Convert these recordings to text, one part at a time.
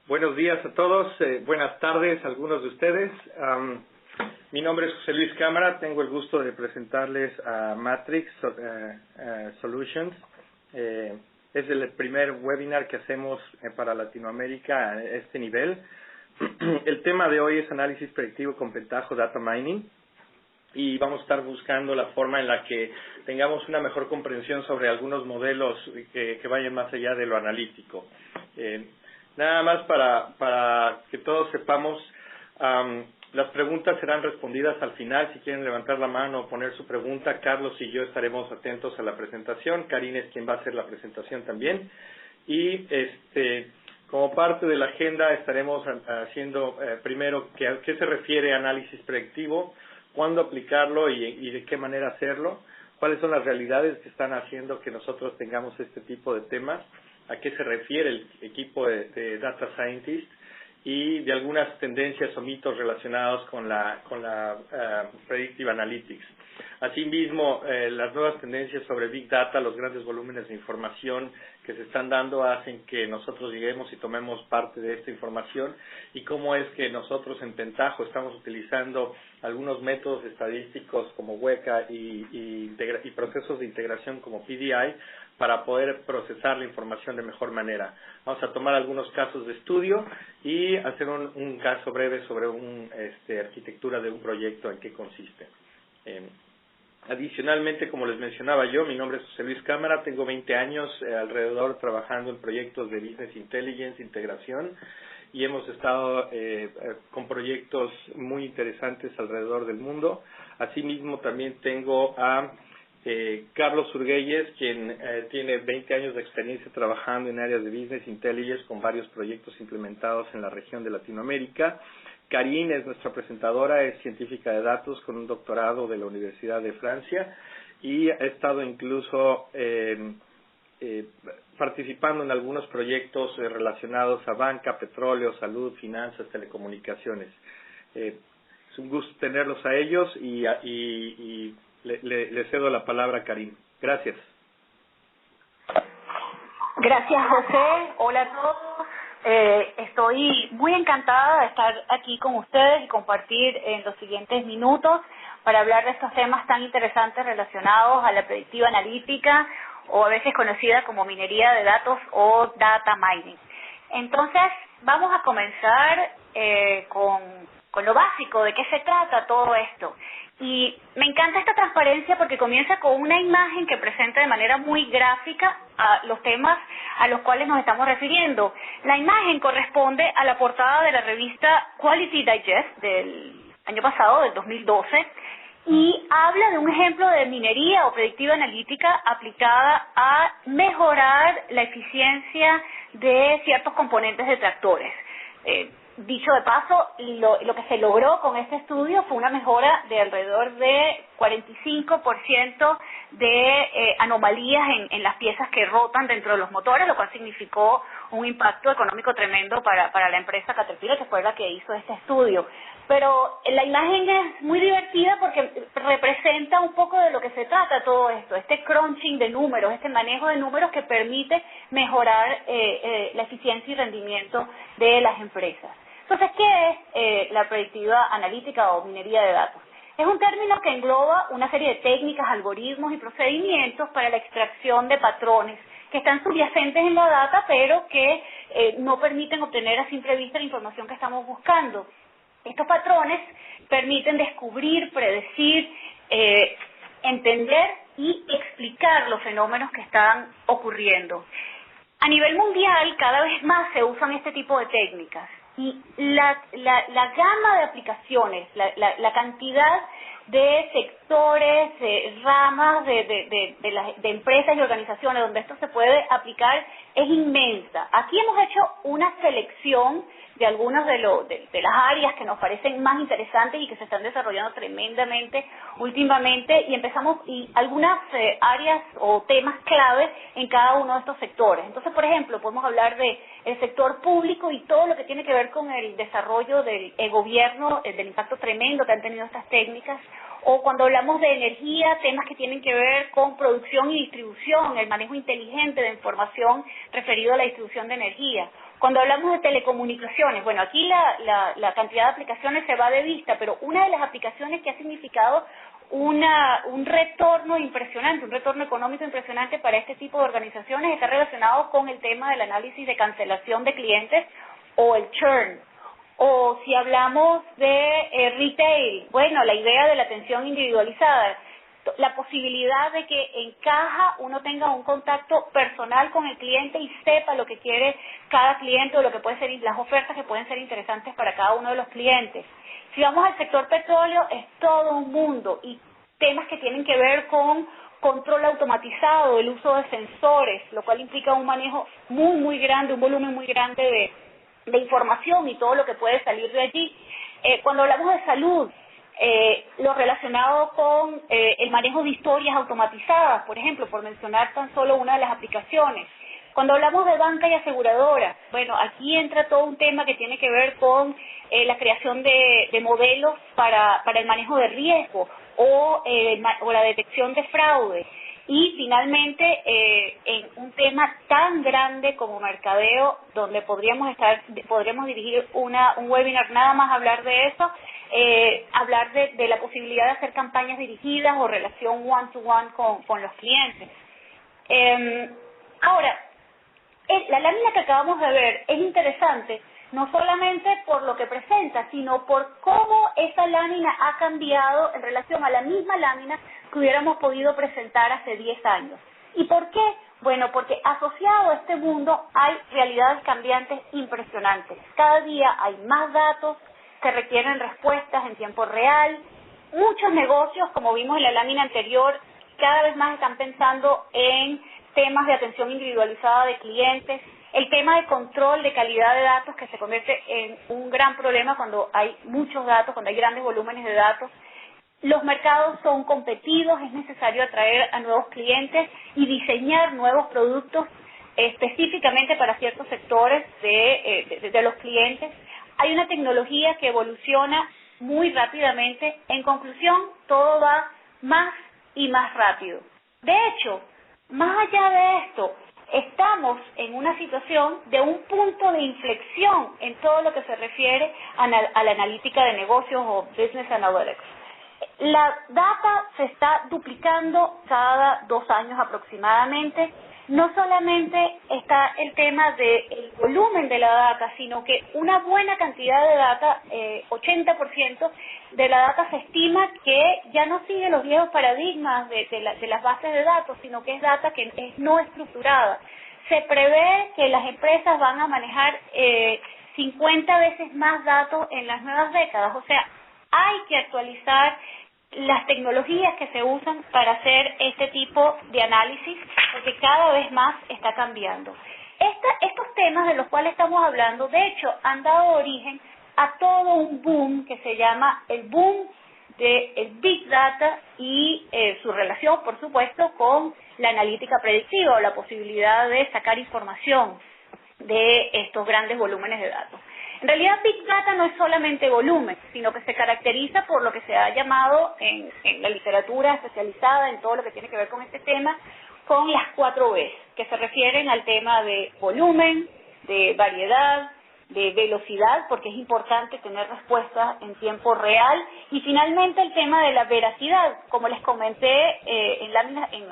Buenos días a todos, buenas tardes a algunos de ustedes. Mi nombre es José Luis Cámara, tengo el gusto de presentarles a Matrix Solutions. Es el primer webinar que hacemos para Latinoamérica a este nivel. El tema de hoy es análisis predictivo con Pentaho Data Mining y vamos a estar buscando la forma en la que tengamos una mejor comprensión sobre algunos modelos que vayan más allá de lo analítico. Nada más para que todos sepamos, las preguntas serán respondidas al final. Si quieren levantar la mano o poner su pregunta, Carlos y yo estaremos atentos a la presentación. Karine es quien va a hacer la presentación también. Y como parte de la agenda estaremos haciendo primero qué se refiere a análisis predictivo, cuándo aplicarlo y de qué manera hacerlo, cuáles son las realidades que están haciendo que nosotros tengamos este tipo de temas, a qué se refiere el equipo de Data Scientist y de algunas tendencias o mitos relacionados con la Predictive Analytics. Asimismo, las nuevas tendencias sobre Big Data, los grandes volúmenes de información que se están dando hacen que nosotros lleguemos y tomemos parte de esta información y cómo es que nosotros en Pentaho estamos utilizando algunos métodos estadísticos como Weka y procesos de integración como PDI para poder procesar la información de mejor manera. Vamos a tomar algunos casos de estudio y hacer un caso breve sobre una arquitectura de un proyecto, en qué consiste. Adicionalmente, como les mencionaba yo, mi nombre es José Luis Cámara, tengo 20 años alrededor trabajando en proyectos de Business Intelligence, integración, y hemos estado con proyectos muy interesantes alrededor del mundo. Asimismo, también tengo a Carlos Urguelles, quien tiene 20 años de experiencia trabajando en áreas de Business Intelligence con varios proyectos implementados en la región de Latinoamérica. Karine es nuestra presentadora, es científica de datos con un doctorado de la Universidad de Francia y ha estado incluso participando en algunos proyectos relacionados a banca, petróleo, salud, finanzas, telecomunicaciones. Es un gusto tenerlos a ellos y le cedo la palabra a Karine. Gracias. Gracias, José. Hola a todos. Estoy muy encantada de estar aquí con ustedes y compartir en los siguientes minutos para hablar de estos temas tan interesantes relacionados a la predictiva analítica o a veces conocida como minería de datos o data mining. Entonces, vamos a comenzar con lo básico, de qué se trata todo esto. Y me encanta esta transparencia porque comienza con una imagen que presenta de manera muy gráfica a los temas a los cuales nos estamos refiriendo. La imagen corresponde a la portada de la revista Quality Digest del año pasado, del 2012, y habla de un ejemplo de minería o predictiva analítica aplicada a mejorar la eficiencia de ciertos componentes de tractores. Dicho de paso, lo que se logró con este estudio fue una mejora de alrededor de 45% de anomalías en las piezas que rotan dentro de los motores, lo cual significó un impacto económico tremendo para la empresa Caterpillar, que fue la que hizo este estudio. Pero la imagen es muy divertida porque representa un poco de lo que se trata todo esto, este crunching de números, este manejo de números que permite mejorar la eficiencia y rendimiento de las empresas. Entonces, ¿qué es la predictiva analítica o minería de datos? Es un término que engloba una serie de técnicas, algoritmos y procedimientos para la extracción de patrones que están subyacentes en la data, pero que no permiten obtener a simple vista la información que estamos buscando. Estos patrones permiten descubrir, predecir, entender y explicar los fenómenos que están ocurriendo. A nivel mundial, cada vez más se usan este tipo de técnicas. Y la gama de aplicaciones, la cantidad de sectores, ramas de empresas y organizaciones donde esto se puede aplicar es inmensa. Aquí hemos hecho una selección de algunas de las áreas que nos parecen más interesantes y que se están desarrollando tremendamente últimamente y algunas áreas o temas claves en cada uno de estos sectores. Entonces, por ejemplo, podemos hablar del sector público y todo lo que tiene que ver con el desarrollo del gobierno, del impacto tremendo que han tenido estas técnicas, o cuando hablamos de energía, temas que tienen que ver con producción y distribución, el manejo inteligente de información referido a la distribución de energía. Cuando hablamos de telecomunicaciones, bueno, aquí la cantidad de aplicaciones se va de vista, pero una de las aplicaciones que ha significado un retorno impresionante, un retorno económico impresionante para este tipo de organizaciones está relacionado con el tema del análisis de cancelación de clientes o el churn. O si hablamos de retail, bueno, la idea de la atención individualizada, la posibilidad de que en caja uno tenga un contacto personal con el cliente y sepa lo que quiere cada cliente o lo que pueden ser las ofertas que pueden ser interesantes para cada uno de los clientes. Si vamos al sector petróleo, es todo un mundo y temas que tienen que ver con control automatizado, el uso de sensores, lo cual implica un manejo muy grande, un volumen muy grande de información y todo lo que puede salir de allí. Cuando hablamos de salud, lo relacionado con el manejo de historias automatizadas, por ejemplo, por mencionar tan solo una de las aplicaciones. Cuando hablamos de banca y aseguradora, bueno, aquí entra todo un tema que tiene que ver con la creación de modelos para el manejo de riesgo o la detección de fraude. Y finalmente, en un tema tan grande como mercadeo, donde podríamos dirigir un webinar nada más hablar de eso, hablar de la posibilidad de hacer campañas dirigidas o relación one-to-one con los clientes. Ahora, la lámina que acabamos de ver es interesante, no solamente por lo que presenta, sino por cómo esa lámina ha cambiado en relación a la misma lámina que hubiéramos podido presentar hace 10 años. ¿Y por qué? Bueno, porque asociado a este mundo hay realidades cambiantes impresionantes. Cada día hay más datos que requieren respuestas en tiempo real. Muchos negocios, como vimos en la lámina anterior, cada vez más están pensando en temas de atención individualizada de clientes, el tema de control de calidad de datos que se convierte en un gran problema cuando hay muchos datos, cuando hay grandes volúmenes de datos. Los mercados son competidos, es necesario atraer a nuevos clientes y diseñar nuevos productos específicamente para ciertos sectores de los clientes. Hay una tecnología que evoluciona muy rápidamente. En conclusión, todo va más y más rápido. De hecho, más allá de esto, estamos en una situación de un punto de inflexión en todo lo que se refiere a la analítica de negocios o business analytics. La data se está duplicando cada 2 años aproximadamente. No solamente está el tema del volumen de la data, sino que una buena cantidad de data, 80% de la data se estima que ya no sigue los viejos paradigmas de las bases de datos, sino que es data que es no estructurada. Se prevé que las empresas van a manejar 50 veces más datos en las nuevas décadas, o sea, hay que actualizar las tecnologías que se usan para hacer este tipo de análisis, porque cada vez más está cambiando. Estos temas de los cuales estamos hablando, de hecho, han dado origen a todo un boom que se llama el boom del Big Data y su relación, por supuesto, con la analítica predictiva o la posibilidad de sacar información de estos grandes volúmenes de datos. En realidad, Big Data no es solamente volumen, sino que se caracteriza por lo que se ha llamado en la literatura especializada, en todo lo que tiene que ver con este tema, con las 4 Bs, que se refieren al tema de volumen, de variedad, de velocidad, porque es importante tener respuestas en tiempo real, y finalmente el tema de la veracidad. Como les comenté en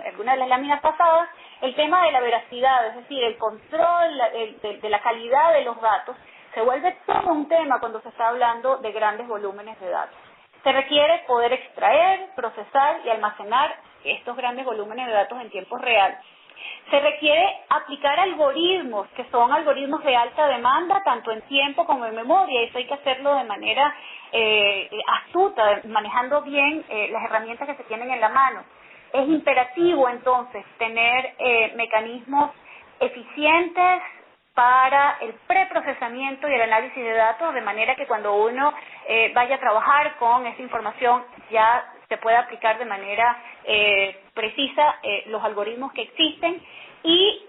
alguna de las láminas pasadas, el tema de la veracidad, es decir, el control de la calidad de los datos, se vuelve todo un tema cuando se está hablando de grandes volúmenes de datos. Se requiere poder extraer, procesar y almacenar estos grandes volúmenes de datos en tiempo real. Se requiere aplicar algoritmos, que son algoritmos de alta demanda, tanto en tiempo como en memoria. Eso hay que hacerlo de manera astuta, manejando bien las herramientas que se tienen en la mano. Es imperativo, entonces, tener mecanismos eficientes para el preprocesamiento y el análisis de datos, de manera que cuando uno vaya a trabajar con esa información ya se pueda aplicar de manera precisa los algoritmos que existen. Y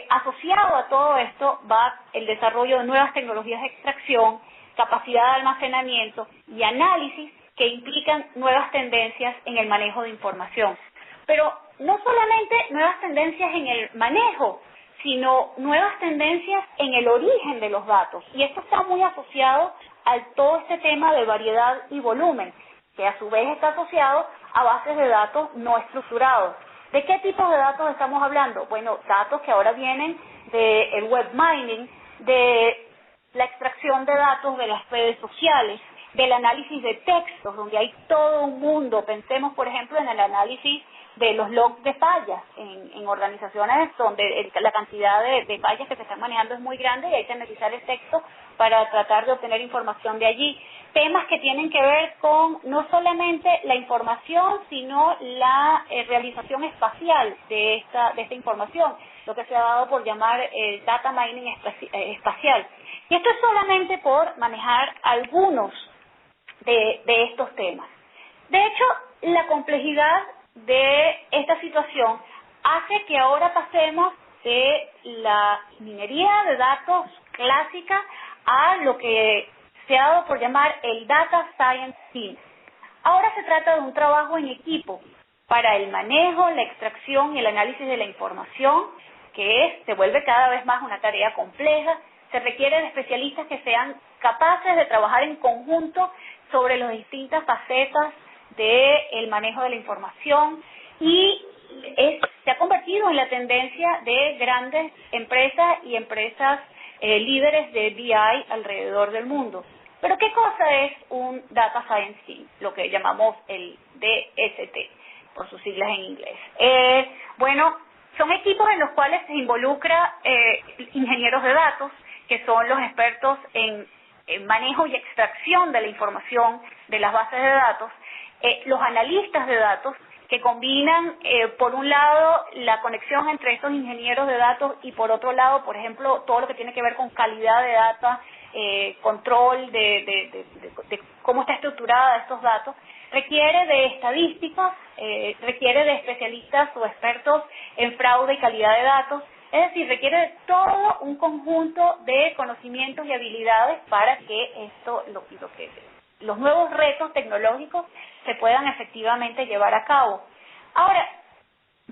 asociado a todo esto va el desarrollo de nuevas tecnologías de extracción, capacidad de almacenamiento y análisis que implican nuevas tendencias en el manejo de información. Pero no solamente nuevas tendencias en el manejo, sino nuevas tendencias en el origen de los datos. Y esto está muy asociado a todo este tema de variedad y volumen, que a su vez está asociado a bases de datos no estructurados. ¿De qué tipo de datos estamos hablando? Bueno, datos que ahora vienen del web mining, de la extracción de datos de las redes sociales, del análisis de textos, donde hay todo un mundo. Pensemos, por ejemplo, en el análisis de los logs de fallas en organizaciones donde la cantidad de fallas que se están manejando es muy grande y hay que analizar el texto para tratar de obtener información de allí. Temas que tienen que ver con no solamente la información, sino la realización espacial de esta información, lo que se ha dado por llamar data mining espacial. Y esto es solamente por manejar algunos de estos temas. De hecho, la complejidad de esta situación hace que ahora pasemos de la minería de datos clásica a lo que se ha dado por llamar el Data Science Team. Ahora se trata de un trabajo en equipo para el manejo, la extracción y el análisis de la información, que se vuelve cada vez más una tarea compleja. Se requiere de especialistas que sean capaces de trabajar en conjunto sobre las distintas facetas del manejo de la información y se ha convertido en la tendencia de grandes empresas y empresas líderes de BI alrededor del mundo. Pero ¿qué cosa es un Data Science Team? Lo que llamamos el DST, por sus siglas en inglés. Bueno, son equipos en los cuales se involucra ingenieros de datos, que son los expertos en manejo y extracción de la información de las bases de datos, los analistas de datos, que combinan, por un lado, la conexión entre estos ingenieros de datos y, por otro lado, por ejemplo, todo lo que tiene que ver con calidad de data, control de cómo está estructurada estos datos, requiere de estadísticas, requiere de especialistas o expertos en fraude y calidad de datos, es decir, requiere de todo un conjunto de conocimientos y habilidades para que los nuevos retos tecnológicos se puedan efectivamente llevar a cabo. Ahora,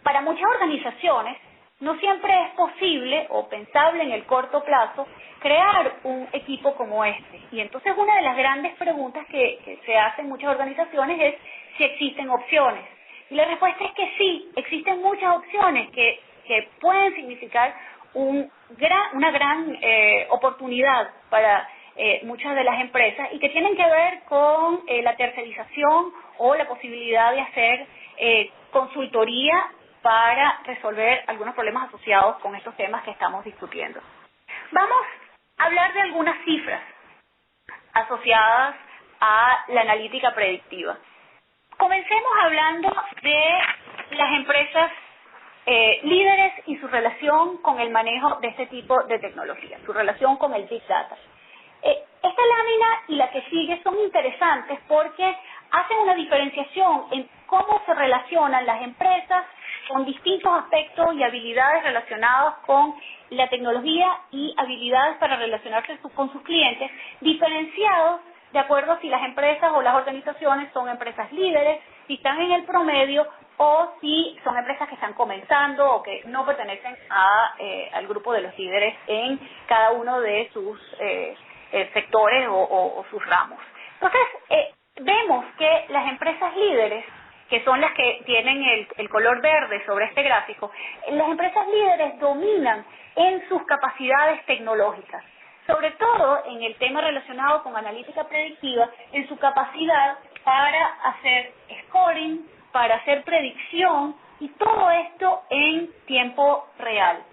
para muchas organizaciones no siempre es posible o pensable en el corto plazo crear un equipo como este. Y entonces una de las grandes preguntas que se hacen muchas organizaciones es si existen opciones. Y la respuesta es que sí, existen muchas opciones que pueden significar una gran oportunidad para muchas de las empresas y que tienen que ver con la tercerización o la posibilidad de hacer consultoría para resolver algunos problemas asociados con estos temas que estamos discutiendo. Vamos a hablar de algunas cifras asociadas a la analítica predictiva. Comencemos hablando de las empresas líderes y su relación con el manejo de este tipo de tecnología, su relación con el Big Data. Esta lámina y la que sigue son interesantes porque hacen una diferenciación en cómo se relacionan las empresas con distintos aspectos y habilidades relacionados con la tecnología y habilidades para relacionarse con sus clientes, diferenciados de acuerdo a si las empresas o las organizaciones son empresas líderes, si están en el promedio o si son empresas que están comenzando o que no pertenecen al grupo de los líderes en cada uno de sus sectores o sus ramos. Entonces, vemos que las empresas líderes, que son las que tienen el color verde sobre este gráfico, las empresas líderes dominan en sus capacidades tecnológicas, sobre todo en el tema relacionado con analítica predictiva, en su capacidad para hacer scoring, para hacer predicción y todo esto en tiempo real.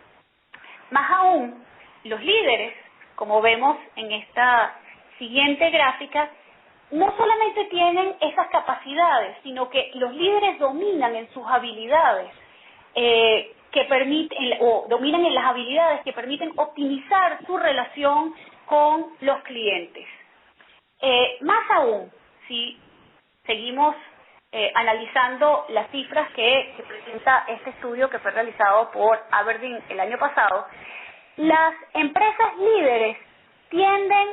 Más aún, los líderes, como vemos en esta siguiente gráfica, no solamente tienen esas capacidades, sino que los líderes dominan en sus habilidades, dominan en las habilidades que permiten optimizar su relación con los clientes. Más aún, si seguimos analizando las cifras que presenta este estudio que fue realizado por Aberdeen el año pasado, las empresas líderes tienden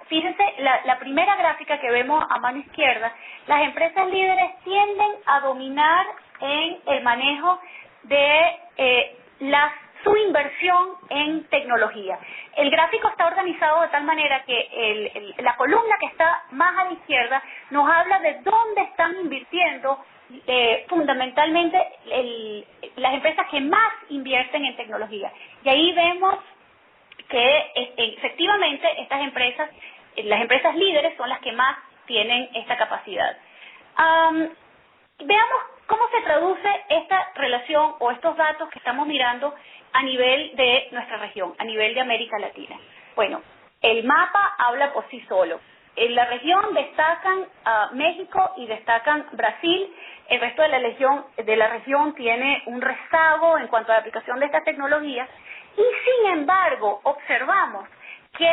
fíjense, la primera gráfica que vemos a mano izquierda, las empresas líderes tienden a dominar en el manejo de las su inversión en tecnología. El gráfico está organizado de tal manera que la columna que está más a la izquierda nos habla de dónde están invirtiendo fundamentalmente las empresas que más invierten en tecnología. Y ahí vemos que efectivamente estas empresas, las empresas líderes son las que más tienen esta capacidad. Veamos cómo se traduce esta relación o estos datos que estamos mirando a nivel de nuestra región, a nivel de América Latina. Bueno, el mapa habla por sí solo. En la región destacan México y destacan Brasil. El resto de la región tiene un rezago en cuanto a la aplicación de estas tecnologías. Y sin embargo, observamos que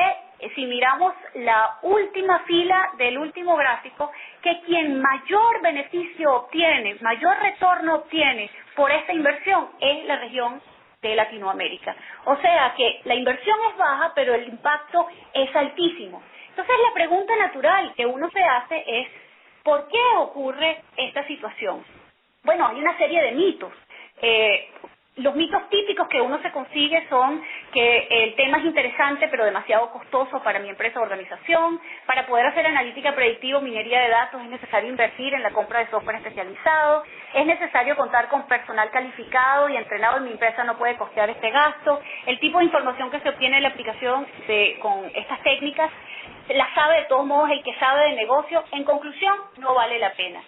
si miramos la última fila del último gráfico, que quien mayor beneficio obtiene, mayor retorno obtiene por esta inversión es la región de Latinoamérica. O sea que la inversión es baja, pero el impacto es altísimo. Entonces la pregunta natural que uno se hace es, ¿por qué ocurre esta situación? Bueno, hay una serie de mitos. Los mitos típicos que uno se consigue son que el tema es interesante pero demasiado costoso para mi empresa o organización. Para poder hacer analítica predictiva o minería de datos es necesario invertir en la compra de software especializado. Es necesario contar con personal calificado y entrenado y mi empresa no puede costear este gasto. El tipo de información que se obtiene en la aplicación con estas técnicas la sabe de todos modos el que sabe de negocio. En conclusión, no vale la pena.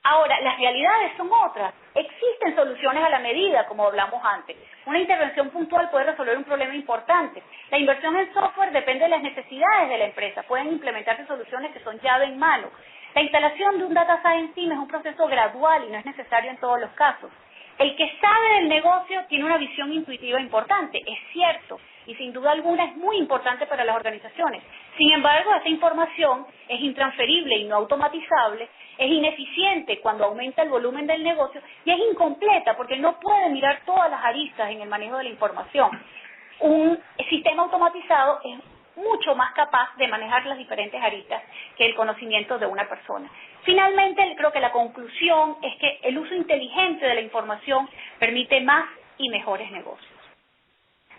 Ahora, las realidades son otras. Existen soluciones a la medida, como hablamos antes. Una intervención puntual puede resolver un problema importante. La inversión en software depende de las necesidades de la empresa. Pueden implementarse soluciones que son llave en mano. La instalación de un data science team es un proceso gradual y no es necesario en todos los casos. El que sabe del negocio tiene una visión intuitiva importante, es cierto, y sin duda alguna es muy importante para las organizaciones. Sin embargo, esa información es intransferible y no automatizable, es ineficiente cuando aumenta el volumen del negocio y es incompleta porque no puede mirar todas las aristas en el manejo de la información. Un sistema automatizado es mucho más capaz de manejar las diferentes aristas que el conocimiento de una persona. Finalmente, creo que la conclusión es que el uso inteligente de la información permite más y mejores negocios.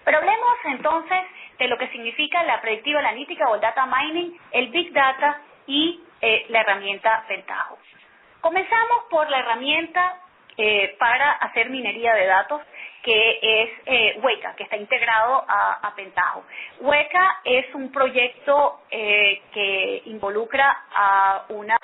Pero hablemos entonces de lo que significa la predictiva analítica o el data mining, el big data y la herramienta Pentaho. Comenzamos por la herramienta para hacer minería de datos, que es Weka, que está integrado a Pentaho. Weka es un proyecto que involucra a una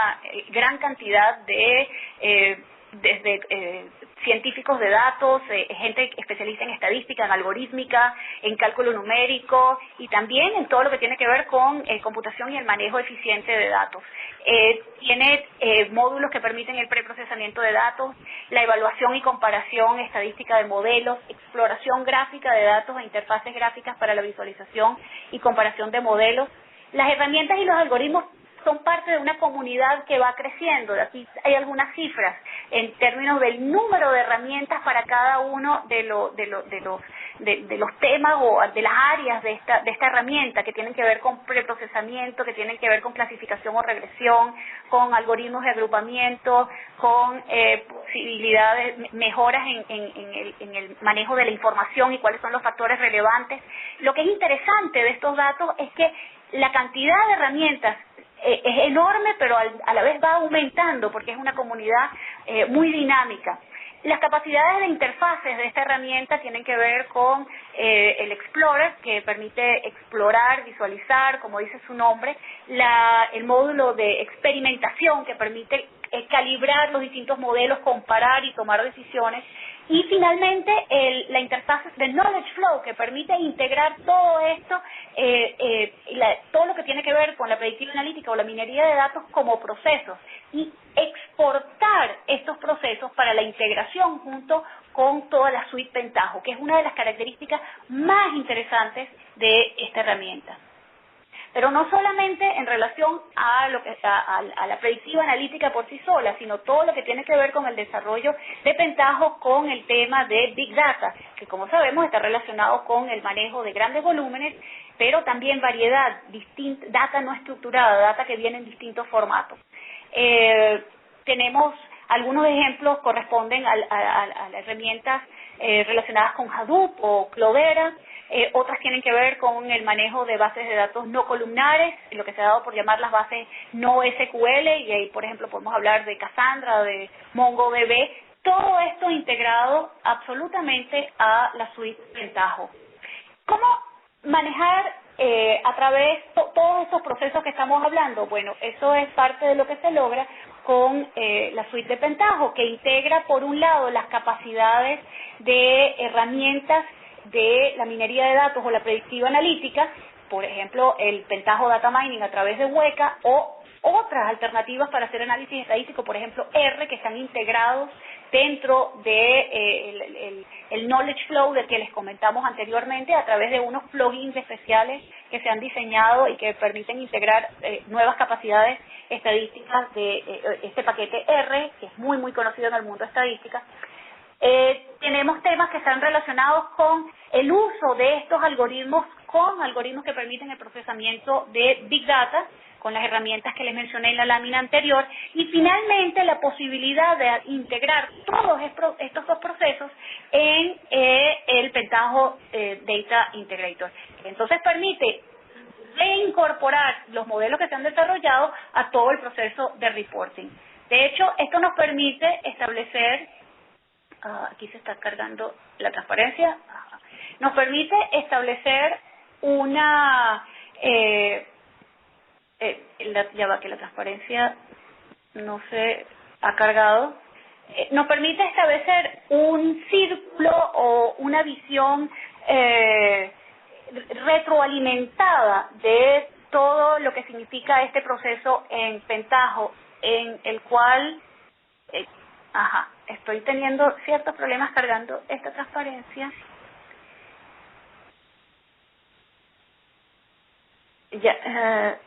gran cantidad de desde científicos de datos, gente especialista en estadística, en algorítmica, en cálculo numérico y también en todo lo que tiene que ver con computación y el manejo eficiente de datos. Tiene módulos que permiten el preprocesamiento de datos, la evaluación y comparación estadística de modelos, exploración gráfica de datos e interfaces gráficas para la visualización y comparación de modelos. Las herramientas y los algoritmos son parte de una comunidad que va creciendo. Aquí hay algunas cifras en términos del número de herramientas para cada uno de los temas o de las áreas de esta herramienta, que tienen que ver con preprocesamiento, que tienen que ver con clasificación o regresión, con algoritmos de agrupamiento, con posibilidades, mejoras en el manejo de la información y cuáles son los factores relevantes. Lo que es interesante de estos datos es que la cantidad de herramientas es enorme, pero a la vez va aumentando porque es una comunidad muy dinámica. Las capacidades de interfaces de esta herramienta tienen que ver con el Explorer, que permite explorar, visualizar, como dice su nombre, el módulo de experimentación, que permite calibrar los distintos modelos, comparar y tomar decisiones, y finalmente la interfaz de Knowledge Flow, que permite integrar todo esto, todo lo que tiene que ver con la predictiva analítica o la minería de datos como procesos, y exportar estos procesos para la integración junto con toda la suite Pentaho, que es una de las características más interesantes de esta herramienta. Pero no solamente en relación a la predictiva analítica por sí sola, sino todo lo que tiene que ver con el desarrollo de Pentaho con el tema de Big Data, que como sabemos está relacionado con el manejo de grandes volúmenes, pero también variedad, data no estructurada, data que viene en distintos formatos. Tenemos algunos ejemplos, corresponden a las herramientas relacionadas con Hadoop o Cloudera. Otras tienen que ver con el manejo de bases de datos no columnares, lo que se ha dado por llamar las bases no SQL, y ahí, por ejemplo, podemos hablar de Cassandra, de MongoDB, todo esto integrado absolutamente a la suite Pentaho. ¿Cómo manejar a través de todos estos procesos que estamos hablando? Bueno, eso es parte de lo que se logra con la suite de Pentaho, que integra, por un lado, las capacidades de herramientas de la minería de datos o la predictiva analítica, por ejemplo, el Pentaho Data Mining a través de Weka, o otras alternativas para hacer análisis estadístico, por ejemplo, R, que están integrados dentro de el knowledge flow del que les comentamos anteriormente, a través de unos plugins especiales que se han diseñado y que permiten integrar nuevas capacidades estadísticas de este paquete R, que es muy conocido en el mundo estadística. Tenemos temas que están relacionados con el uso de estos algoritmos, con algoritmos que permiten el procesamiento de Big Data, con las herramientas que les mencioné en la lámina anterior, y finalmente la posibilidad de integrar todos estos dos procesos en el Pentaho Data Integrator. Entonces permite reincorporar los modelos que se han desarrollado a todo el proceso de reporting. De hecho, esto nos permite establecer, aquí se está cargando la transparencia, nos permite establecer una, ya va que la transparencia no se ha cargado, nos permite establecer un círculo o una visión retroalimentada de todo lo que significa este proceso en Pentaho, en el cual estoy teniendo ciertos problemas cargando esta transparencia. Ya,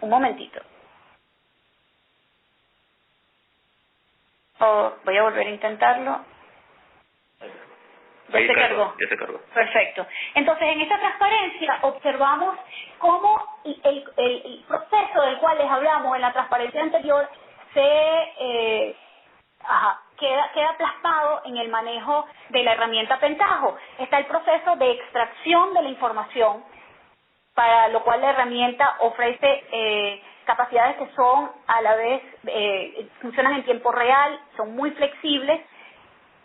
un momentito. Voy a volver a intentarlo. Ya se cargó. Ya se cargó. Perfecto. Entonces, en esta transparencia observamos cómo el proceso del cual les hablamos en la transparencia anterior queda plasmado en el manejo de la herramienta Pentaho. Está el proceso de extracción de la información, para lo cual la herramienta ofrece capacidades que son a la vez, funcionan en tiempo real, son muy flexibles.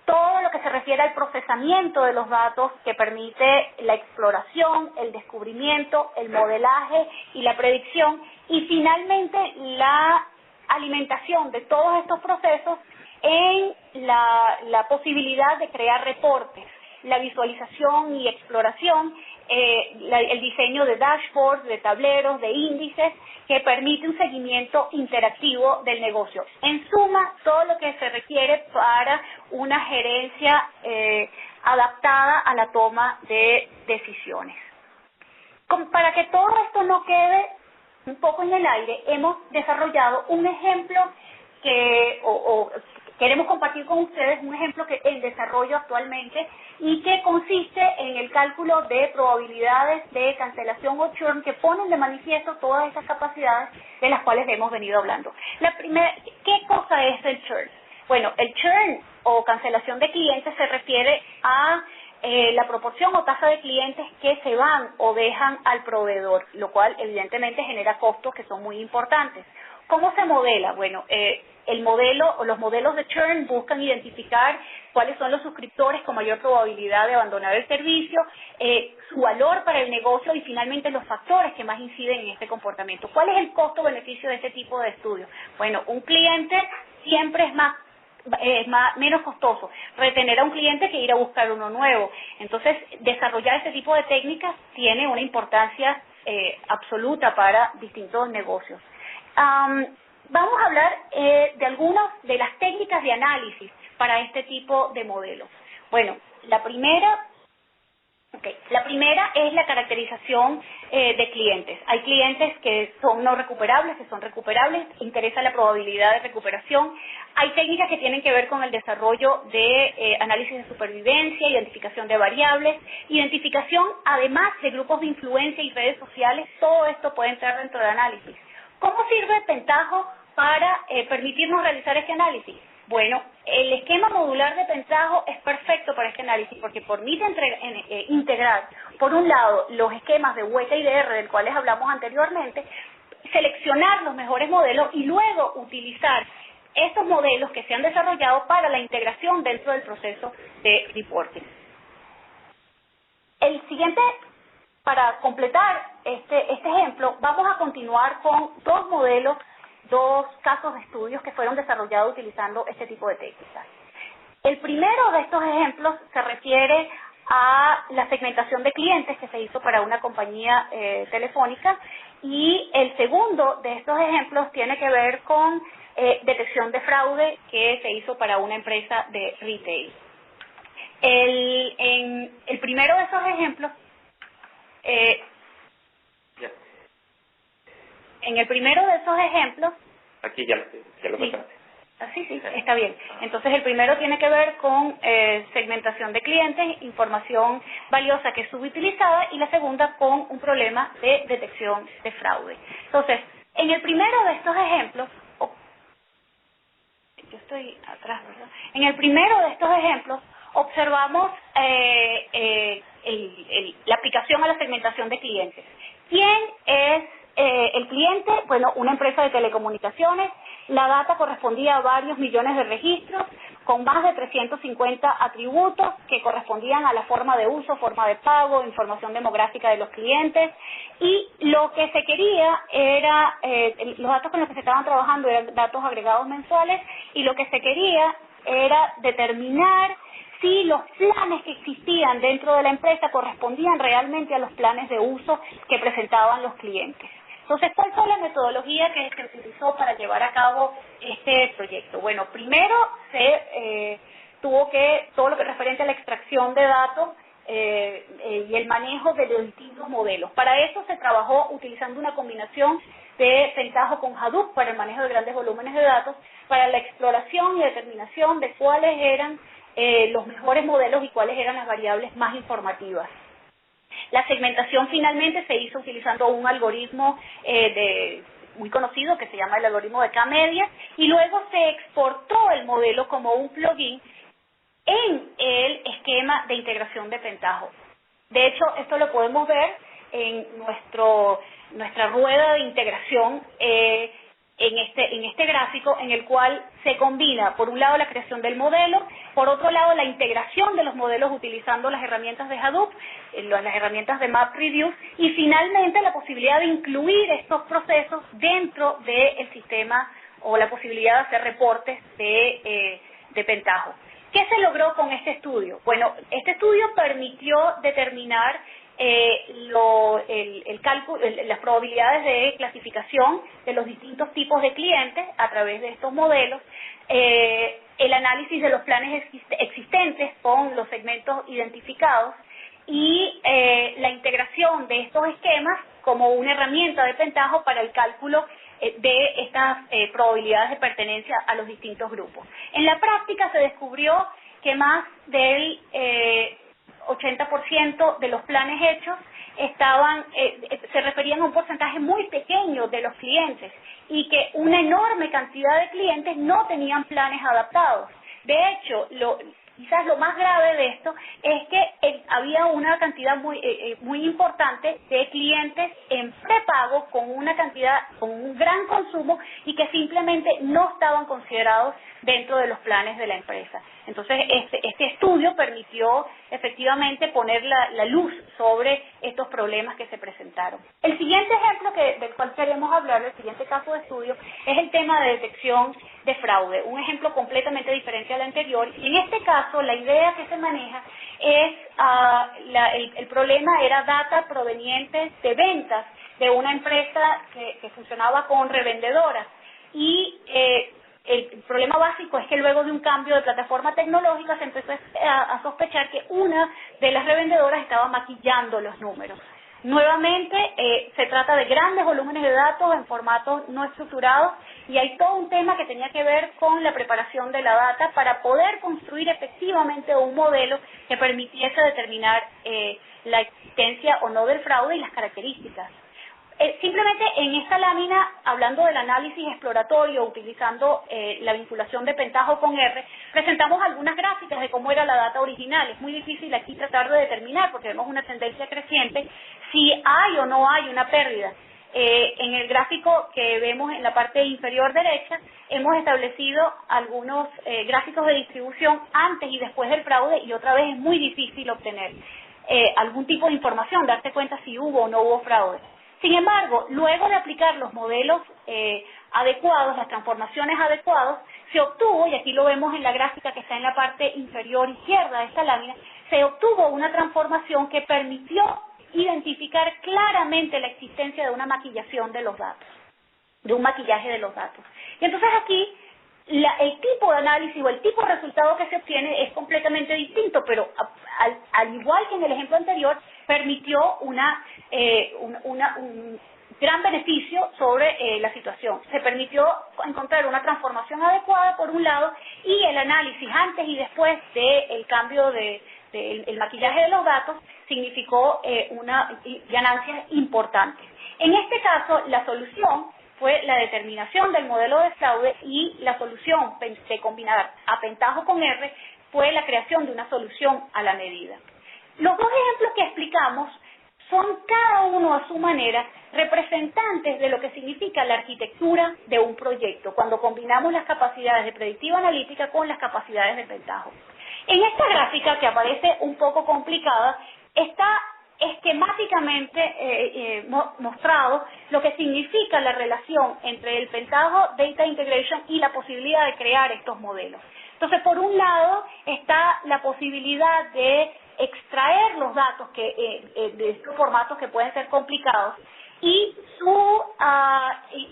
Todo lo que se refiere al procesamiento de los datos, que permite la exploración, el descubrimiento, el modelaje y la predicción, y finalmente la alimentación de todos estos procesos en la posibilidad de crear reportes, la visualización y exploración, el diseño de dashboards, de tableros, de índices, que permite un seguimiento interactivo del negocio. En suma, todo lo que se requiere para una gerencia adaptada a la toma de decisiones. Para que todo esto no quede un poco en el aire, hemos desarrollado un ejemplo que queremos compartir con ustedes, un ejemplo que en desarrollo actualmente y que consiste en el cálculo de probabilidades de cancelación o churn, que ponen de manifiesto todas esas capacidades de las cuales hemos venido hablando. La primera, ¿qué cosa es el churn? Bueno, el churn o cancelación de clientes se refiere a la proporción o tasa de clientes que se van o dejan al proveedor, lo cual evidentemente genera costos que son muy importantes. ¿Cómo se modela? Bueno, el modelo o los modelos de churn buscan identificar cuáles son los suscriptores con mayor probabilidad de abandonar el servicio, su valor para el negocio y finalmente los factores que más inciden en este comportamiento. ¿Cuál es el costo-beneficio de este tipo de estudio? Bueno, un cliente siempre es menos costoso retener a un cliente que ir a buscar uno nuevo. Entonces, desarrollar este tipo de técnicas tiene una importancia absoluta para distintos negocios. Vamos a hablar de algunas de las técnicas de análisis para este tipo de modelos. Bueno, la primera es la caracterización de clientes. Hay clientes que son no recuperables, que son recuperables, interesa la probabilidad de recuperación. Hay técnicas que tienen que ver con el desarrollo de análisis de supervivencia, identificación de variables, identificación además de grupos de influencia y redes sociales. Todo esto puede entrar dentro de análisis. ¿Cómo sirve Pentaho para permitirnos realizar este análisis? Bueno, el esquema modular de Pentaho es perfecto para este análisis porque permite integrar, por un lado, los esquemas de huella y DR del cuales hablamos anteriormente, seleccionar los mejores modelos y luego utilizar estos modelos que se han desarrollado para la integración dentro del proceso de reporting. El siguiente, para completar este ejemplo, vamos a continuar con dos casos de estudios que fueron desarrollados utilizando este tipo de técnicas. El primero de estos ejemplos se refiere a la segmentación de clientes que se hizo para una compañía telefónica, y el segundo de estos ejemplos tiene que ver con detección de fraude que se hizo para una empresa de retail. En el primero de esos ejemplos, aquí ya lo sí, pasaste. sí, está bien. Entonces el primero tiene que ver con segmentación de clientes, información valiosa que es subutilizada, y la segunda con un problema de detección de fraude. Entonces, en el primero de estos ejemplos, yo estoy atrás, ¿verdad? En el primero de estos ejemplos observamos la aplicación a la segmentación de clientes. ¿Quién es el cliente? Bueno, una empresa de telecomunicaciones. La data correspondía a varios millones de registros con más de 350 atributos que correspondían a la forma de uso, forma de pago, información demográfica de los clientes, y lo que se quería era, los datos con los que se estaban trabajando eran datos agregados mensuales, y lo que se quería era determinar si los planes que existían dentro de la empresa correspondían realmente a los planes de uso que presentaban los clientes. Entonces, ¿cuál fue la metodología que se utilizó para llevar a cabo este proyecto? Bueno, primero se todo lo que es referente a la extracción de datos y el manejo de los distintos modelos. Para eso se trabajó utilizando una combinación de Pentaho con Hadoop para el manejo de grandes volúmenes de datos, para la exploración y determinación de cuáles eran los mejores modelos y cuáles eran las variables más informativas. La segmentación finalmente se hizo utilizando un algoritmo muy conocido que se llama el algoritmo de K-media, y luego se exportó el modelo como un plugin en el esquema de integración de Pentaho. De hecho, esto lo podemos ver en nuestra rueda de integración en este gráfico, en el cual se combina, por un lado, la creación del modelo, por otro lado, la integración de los modelos utilizando las herramientas de Hadoop, las herramientas de MapReduce, y finalmente la posibilidad de incluir estos procesos dentro del sistema, o la posibilidad de hacer reportes de Pentaho. ¿Qué se logró con este estudio? Bueno, este estudio permitió determinar el cálculo, las probabilidades de clasificación de los distintos tipos de clientes a través de estos modelos, el análisis de los planes existentes con los segmentos identificados, y la integración de estos esquemas como una herramienta de Pentaho para el cálculo de estas probabilidades de pertenencia a los distintos grupos. En la práctica se descubrió que más del 80% de los planes hechos se referían a un porcentaje muy pequeño de los clientes, y que una enorme cantidad de clientes no tenían planes adaptados. De hecho, quizás lo más grave de esto es que había una cantidad muy importante de clientes en prepago con un gran consumo, y que simplemente no estaban considerados dentro de los planes de la empresa. Entonces, este estudio permitió efectivamente poner la luz sobre estos problemas que se presentaron. El siguiente ejemplo del cual queremos hablar, el siguiente caso de estudio, es el tema de detección de fraude, un ejemplo completamente diferente al anterior. Y en este caso, la idea que se maneja es, el problema era data provenientes de ventas de una empresa que funcionaba con revendedoras, y el problema básico es que luego de un cambio de plataforma tecnológica se empezó a sospechar que una de las revendedoras estaba maquillando los números. Nuevamente, se trata de grandes volúmenes de datos en formatos no estructurados, y hay todo un tema que tenía que ver con la preparación de la data para poder construir efectivamente un modelo que permitiese determinar la existencia o no del fraude y las características. Simplemente en esta lámina, hablando del análisis exploratorio, utilizando la vinculación de pentajo con R, presentamos algunas gráficas de cómo era la data original. Es muy difícil aquí tratar de determinar, porque vemos una tendencia creciente, si hay o no hay una pérdida. En el gráfico que vemos en la parte inferior derecha, hemos establecido algunos gráficos de distribución antes y después del fraude, y otra vez es muy difícil obtener algún tipo de información, darse cuenta si hubo o no hubo fraude. Sin embargo, luego de aplicar los modelos adecuados, las transformaciones adecuadas, se obtuvo, y aquí lo vemos en la gráfica que está en la parte inferior izquierda de esta lámina, se obtuvo una transformación que permitió identificar claramente la existencia de una maquillación de los datos, de un maquillaje de los datos. Y entonces aquí el tipo de análisis o el tipo de resultado que se obtiene es completamente distinto, pero al igual que en el ejemplo anterior, permitió un gran beneficio sobre la situación. Se permitió encontrar una transformación adecuada, por un lado, y el análisis antes y después del cambio del maquillaje de los datos significó una ganancia importante. En este caso, la solución fue la determinación del modelo de fraude, y la solución de combinar apentajo con R fue la creación de una solución a la medida. Los dos ejemplos que explicamos son cada uno a su manera representantes de lo que significa la arquitectura de un proyecto, cuando combinamos las capacidades de predictiva analítica con las capacidades de pentajo. En esta gráfica, que aparece un poco complicada, está esquemáticamente mostrado lo que significa la relación entre el pentaho Data Integration y la posibilidad de crear estos modelos. Entonces, por un lado está la posibilidad de extraer los datos de estos formatos que pueden ser complicados, y su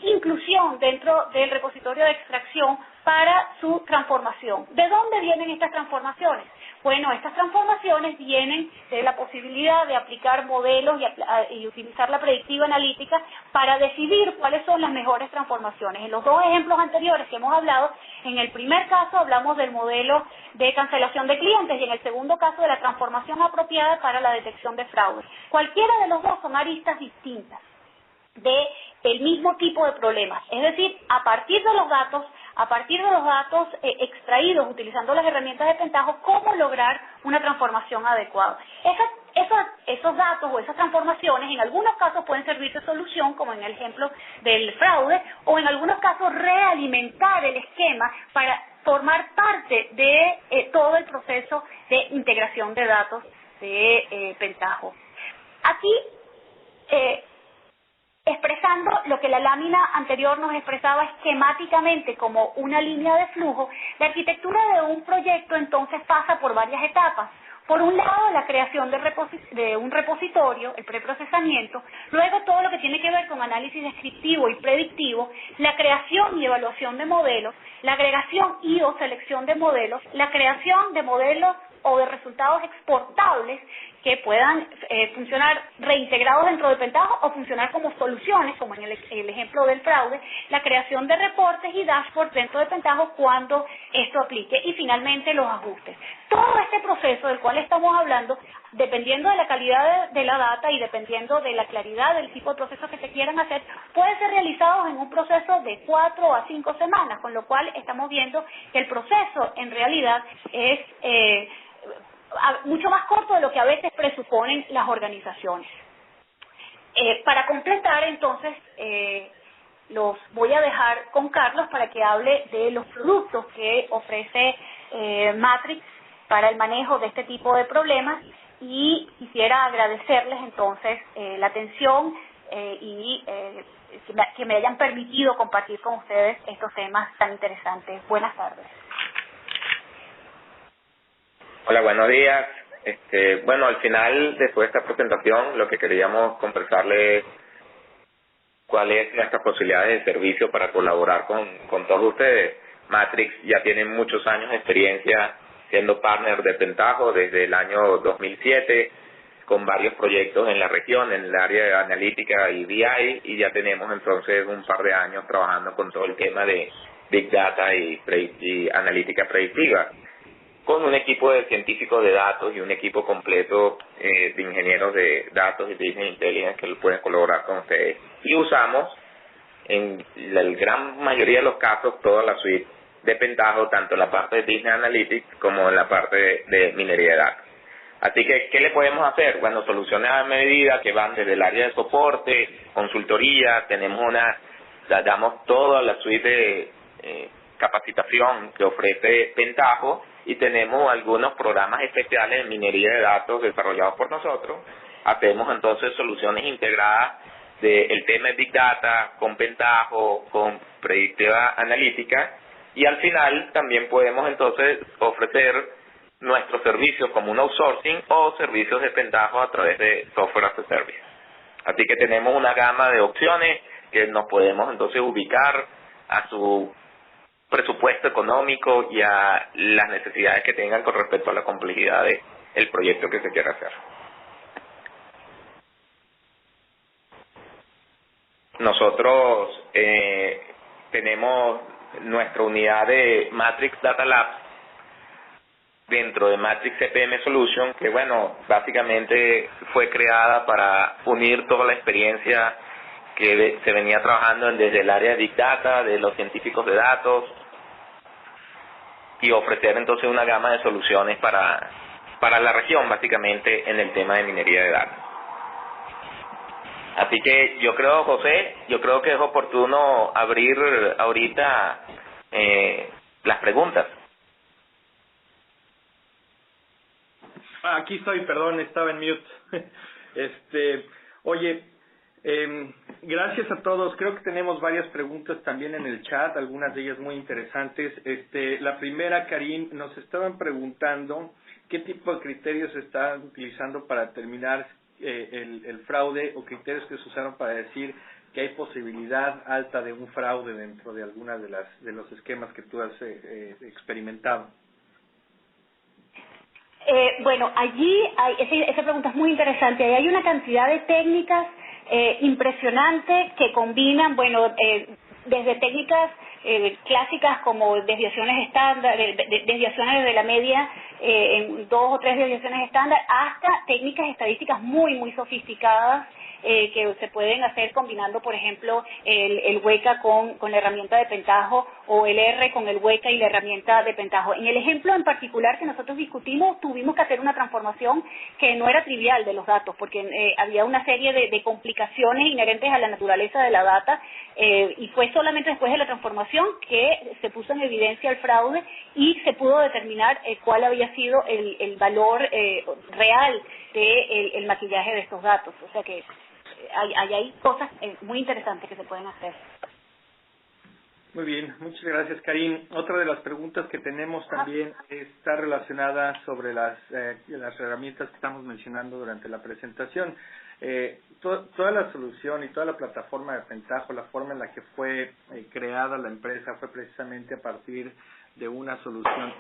inclusión dentro del repositorio de extracción para su transformación. ¿De dónde vienen estas transformaciones? Bueno, estas transformaciones vienen de la posibilidad de aplicar modelos y utilizar la predictiva analítica para decidir cuáles son las mejores transformaciones. En los dos ejemplos anteriores que hemos hablado, en el primer caso hablamos del modelo de cancelación de clientes, y en el segundo caso de la transformación apropiada para la detección de fraude. Cualquiera de los dos son aristas distintas del mismo tipo de problemas. Es decir, a partir de los datos extraídos utilizando las herramientas de pentaho, cómo lograr una transformación adecuada. Esos datos o esas transformaciones en algunos casos pueden servir de solución, como en el ejemplo del fraude, o en algunos casos realimentar el esquema para formar parte de todo el proceso de integración de datos de pentaho. Aquí, expresando lo que la lámina anterior nos expresaba esquemáticamente como una línea de flujo, la arquitectura de un proyecto entonces pasa por varias etapas. Por un lado, la creación de un repositorio, el preprocesamiento, luego todo lo que tiene que ver con análisis descriptivo y predictivo, la creación y evaluación de modelos, la agregación y o selección de modelos, la creación de modelos o de resultados exportables que puedan funcionar reintegrados dentro de pentaho o funcionar como soluciones, como en el ejemplo del fraude, la creación de reportes y dashboards dentro de pentaho cuando esto aplique, y finalmente los ajustes. Todo este proceso del cual estamos hablando, dependiendo de la calidad de la data y dependiendo de la claridad del tipo de procesos que se quieran hacer, puede ser realizado en un proceso de 4 a 5 semanas, con lo cual estamos viendo que el proceso en realidad es mucho más corto de lo que a veces presuponen las organizaciones. Para completar, entonces, los voy a dejar con Carlos para que hable de los productos que ofrece Matrix para el manejo de este tipo de problemas, y quisiera agradecerles entonces la atención y que me hayan permitido compartir con ustedes estos temas tan interesantes. Buenas tardes. Hola, buenos días. Bueno, al final, después de esta presentación, lo que queríamos conversarles cuál es nuestras posibilidades de servicio para colaborar con todos ustedes. Matrix ya tiene muchos años de experiencia siendo partner de Pentaho desde el año 2007, con varios proyectos en la región, en el área de analítica y BI, y ya tenemos entonces un par de años trabajando con todo el tema de Big Data y analítica predictiva. con un equipo de científicos de datos y un equipo completo de ingenieros de datos y business intelligence que pueden colaborar con ustedes. Y usamos en la gran mayoría de los casos toda la suite de Pentaho, tanto en la parte de Business Analytics como en la parte de minería de datos. Así que, ¿qué le podemos hacer? Bueno, soluciones a medida que van desde el área de soporte, consultoría, damos toda la suite de capacitación que ofrece Pentaho y tenemos algunos programas especiales en minería de datos desarrollados por nosotros. Hacemos entonces soluciones integradas del tema de Big Data con Pentaho, con predictiva analítica, y al final también podemos entonces ofrecer nuestros servicios como un outsourcing o servicios de Pentaho a través de Software as a Service. Así que tenemos una gama de opciones que nos podemos entonces ubicar a su presupuesto económico y a las necesidades que tengan con respecto a la complejidad del proyecto que se quiera hacer. Nosotros tenemos nuestra unidad de Matrix Data Labs dentro de Matrix CPM Solution, que bueno, básicamente fue creada para unir toda la experiencia que se venía trabajando desde el área de Big Data, de los científicos de datos, y ofrecer entonces una gama de soluciones para la región, básicamente en el tema de minería de datos. Así que yo creo, José, que es oportuno abrir ahorita las preguntas. Aquí estoy, perdón, estaba en mute. Oye, gracias a todos. Creo que tenemos varias preguntas también en el chat, algunas de ellas muy interesantes. La primera, Karim, nos estaban preguntando qué tipo de criterios se están utilizando para determinar el fraude, o criterios que se usaron para decir que hay posibilidad alta de un fraude dentro de algunas de los esquemas que tú has experimentado. Bueno, allí esa pregunta es muy interesante. Ahí hay una cantidad de técnicas impresionante que combinan, bueno, desde técnicas clásicas como desviaciones estándar, desviaciones de la media en 2 o 3 desviaciones estándar, hasta técnicas estadísticas muy, muy sofisticadas que se pueden hacer combinando, por ejemplo, el Weka con la herramienta de Pentaho, o el R con el Weka y la herramienta de Pentaho. En el ejemplo en particular que nosotros discutimos, tuvimos que hacer una transformación que no era trivial de los datos, porque había una serie de complicaciones inherentes a la naturaleza de la data, y fue solamente después de la transformación que se puso en evidencia el fraude y se pudo determinar cuál había sido el valor real del maquillaje de estos datos. O sea que hay cosas muy interesantes que se pueden hacer. Muy bien, muchas gracias, Karim. Otra de las preguntas que tenemos también está relacionada sobre las herramientas que estamos mencionando durante la presentación. Toda la solución y toda la plataforma de Pentaho, la forma en la que fue creada la empresa fue precisamente a partir de una solución.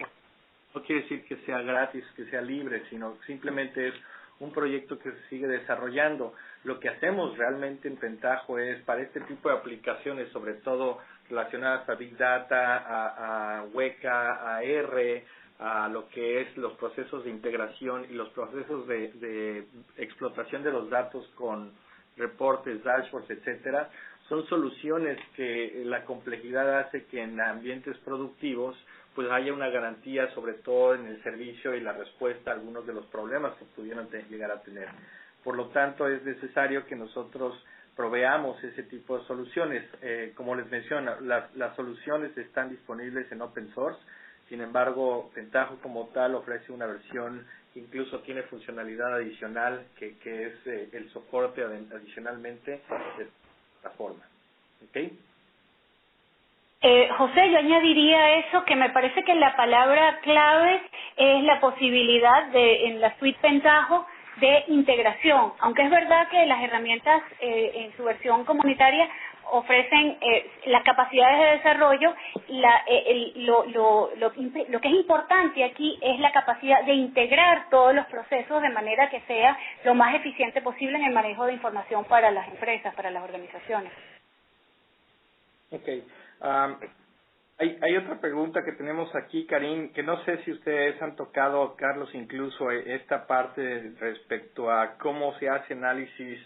No quiere decir que sea gratis, que sea libre, sino simplemente es un proyecto que se sigue desarrollando. Lo que hacemos realmente en Pentaho es, para este tipo de aplicaciones, sobre todo relacionadas a Big Data, a Weka, a R, a lo que es los procesos de integración y los procesos de explotación de los datos con reportes, dashboards, etcétera, son soluciones que la complejidad hace que en ambientes productivos pues haya una garantía, sobre todo en el servicio y la respuesta a algunos de los problemas que pudieran llegar a tener. Por lo tanto, es necesario que nosotros proveamos ese tipo de soluciones. Como les menciono, las soluciones están disponibles en open source. Sin embargo, Pentaho como tal ofrece una versión que incluso tiene funcionalidad adicional, que es el soporte adicionalmente de la plataforma. ¿Okay? José, yo añadiría a eso que me parece que la palabra clave es la posibilidad en la suite Pentaho de integración, aunque es verdad que las herramientas en su versión comunitaria ofrecen las capacidades de desarrollo. Lo que es importante aquí es la capacidad de integrar todos los procesos de manera que sea lo más eficiente posible en el manejo de información para las empresas, para las organizaciones. Okay. Hay otra pregunta que tenemos aquí, Karim, que no sé si ustedes han tocado, Carlos, incluso esta parte respecto a cómo se hace análisis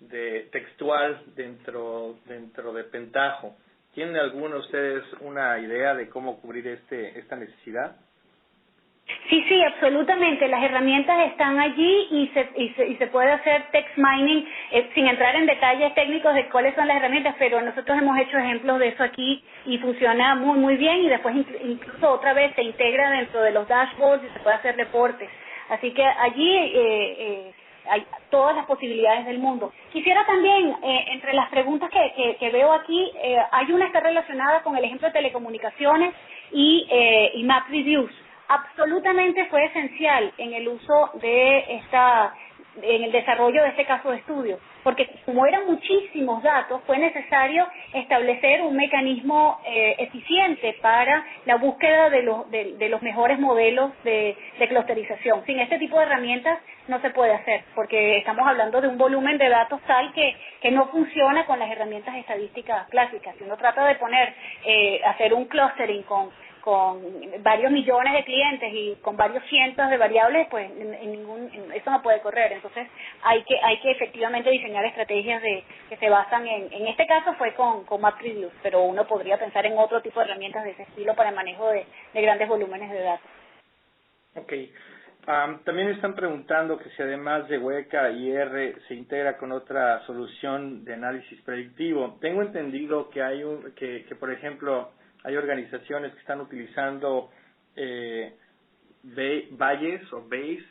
de textual dentro de Pentaho. ¿Tienen alguno de ustedes una idea de cómo cubrir esta necesidad? Sí, absolutamente. Las herramientas están allí y se puede hacer text mining sin entrar en detalles técnicos de cuáles son las herramientas, pero nosotros hemos hecho ejemplos de eso aquí y funciona muy, muy bien, y después incluso otra vez se integra dentro de los dashboards y se puede hacer reportes. Así que allí hay todas las posibilidades del mundo. Quisiera también, entre las preguntas que veo aquí, hay una que está relacionada con el ejemplo de telecomunicaciones y map reviews. Absolutamente fue esencial en el uso de en el desarrollo de este caso de estudio, porque como eran muchísimos datos, fue necesario establecer un mecanismo eficiente para la búsqueda de los mejores modelos de clusterización. Sin este tipo de herramientas no se puede hacer, porque estamos hablando de un volumen de datos tal que no funciona con las herramientas estadísticas clásicas. Si uno trata de hacer un clustering con varios millones de clientes y con varios cientos de variables, pues eso no puede correr. Entonces hay que efectivamente diseñar estrategias que se basan en este caso fue con MapReduce, pero uno podría pensar en otro tipo de herramientas de ese estilo para el manejo de grandes volúmenes de datos. Okay. También están preguntando que si además de Weka y R se integra con otra solución de análisis predictivo. Tengo entendido que que por ejemplo hay organizaciones que están utilizando Bayes o Bayes,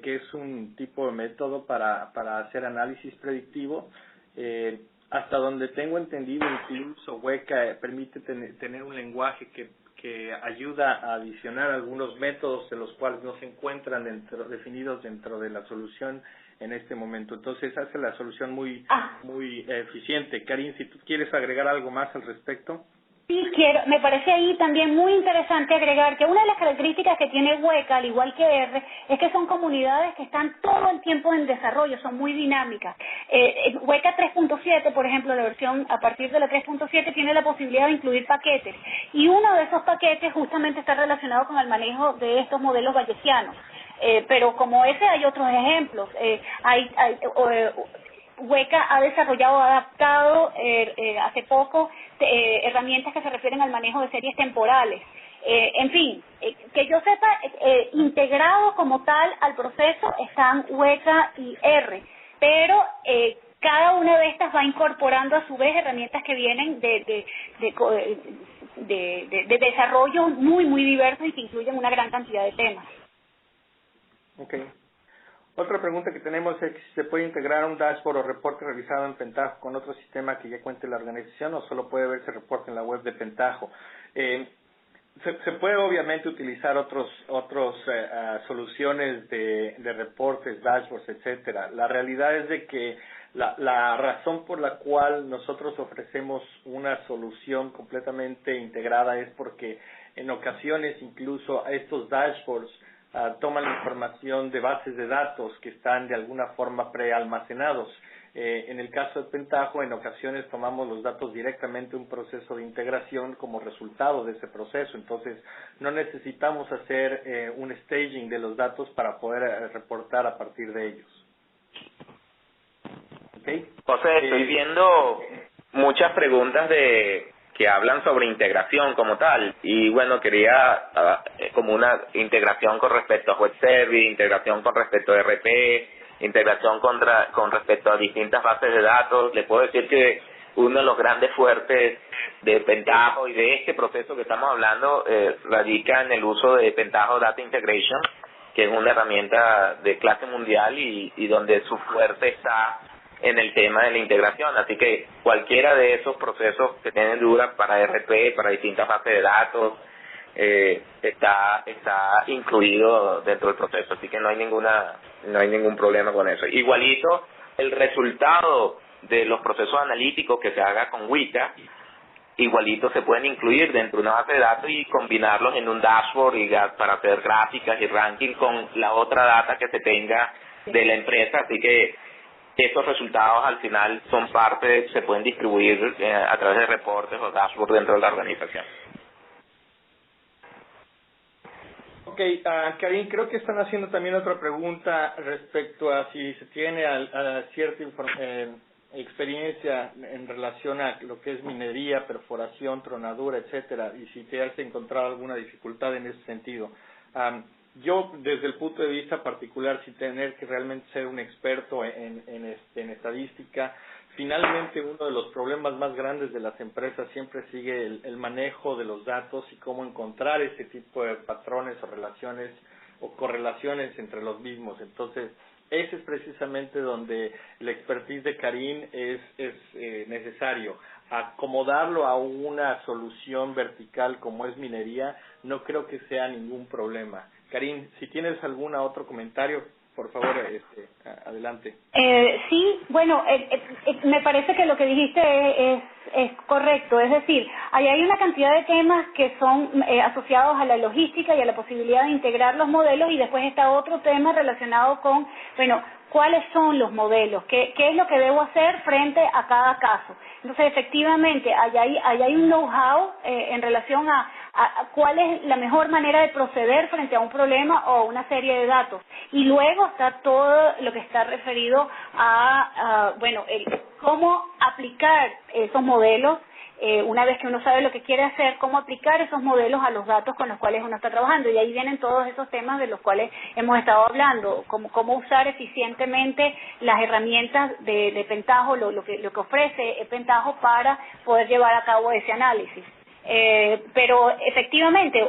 que es un tipo de método para hacer análisis predictivo. Hasta donde tengo entendido, incluso Weka permite tener un lenguaje que ayuda a adicionar algunos métodos de los cuales no se encuentran definidos dentro de la solución en este momento. Entonces hace la solución muy eficiente. Karim, si tú quieres agregar algo más al respecto. Sí, me parece ahí también muy interesante agregar que una de las características que tiene Weka, al igual que R, es que son comunidades que están todo el tiempo en desarrollo, son muy dinámicas. Weka 3.7, por ejemplo, la versión a partir de la 3.7 tiene la posibilidad de incluir paquetes, y uno de esos paquetes justamente está relacionado con el manejo de estos modelos bayesianos. Pero como ese hay otros ejemplos. Weka ha desarrollado, adaptado hace poco herramientas que se refieren al manejo de series temporales. En fin, que yo sepa, integrado como tal al proceso están Weka y R, pero cada una de estas va incorporando a su vez herramientas que vienen de desarrollo muy, muy diversos y que incluyen una gran cantidad de temas. Okay. Otra pregunta que tenemos es si se puede integrar un dashboard o reporte realizado en Pentaho con otro sistema que ya cuente la organización, o solo puede verse reporte en la web de Pentaho. Se puede obviamente utilizar otros soluciones de reportes, dashboards, etcétera. La realidad es de que la razón por la cual nosotros ofrecemos una solución completamente integrada es porque en ocasiones incluso estos dashboards toman la información de bases de datos que están de alguna forma prealmacenados. En el caso de Pentaho, en ocasiones tomamos los datos directamente de un proceso de integración como resultado de ese proceso. Entonces, no necesitamos hacer un staging de los datos para poder reportar a partir de ellos. ¿Okay? José, estoy viendo muchas preguntas que hablan sobre integración como tal, y bueno, quería como una integración con respecto a web service, integración con respecto a RP, integración con respecto a distintas bases de datos. Le puedo decir que uno de los grandes fuertes de Pentaho y de este proceso que estamos hablando radica en el uso de Pentaho Data Integration, que es una herramienta de clase mundial y donde su fuerte está en el tema de la integración. Así que cualquiera de esos procesos que tienen duda para RP, para distintas bases de datos, está incluido dentro del proceso. Así que no hay ningún problema con eso. Igualito, el resultado de los procesos analíticos que se haga con Weka, igualito se pueden incluir dentro de una base de datos y combinarlos en un dashboard para hacer gráficas y ranking con la otra data que se tenga de la empresa. Así que esos resultados al final se pueden distribuir a través de reportes o dashboards dentro de la organización. Ok, Karin, creo que están haciendo también otra pregunta respecto a si se tiene a cierta experiencia en relación a lo que es minería, perforación, tronadura, etcétera, y si te has encontrado alguna dificultad en ese sentido. Yo, desde el punto de vista particular, sin tener que realmente ser un experto en estadística, finalmente uno de los problemas más grandes de las empresas siempre sigue el manejo de los datos y cómo encontrar ese tipo de patrones o relaciones o correlaciones entre los mismos. Entonces, ese es precisamente donde la expertise de Karin es necesario. Acomodarlo a una solución vertical como es minería, no creo que sea ningún problema. Karin, si tienes algún otro comentario, por favor, adelante. Sí, bueno, me parece que lo que dijiste es correcto. Es decir, ahí hay una cantidad de temas que son asociados a la logística y a la posibilidad de integrar los modelos, y después está otro tema relacionado con, bueno, cuáles son los modelos, qué es lo que debo hacer frente a cada caso. Entonces, efectivamente, ahí hay un know-how en relación a cuál es la mejor manera de proceder frente a un problema o una serie de datos. Y luego está todo lo que está referido a bueno, cómo aplicar esos modelos. Una vez que uno sabe lo que quiere hacer, cómo aplicar esos modelos a los datos con los cuales uno está trabajando. Y ahí vienen todos esos temas de los cuales hemos estado hablando, cómo usar eficientemente las herramientas de Pentaho, lo que ofrece Pentaho para poder llevar a cabo ese análisis. Pero efectivamente,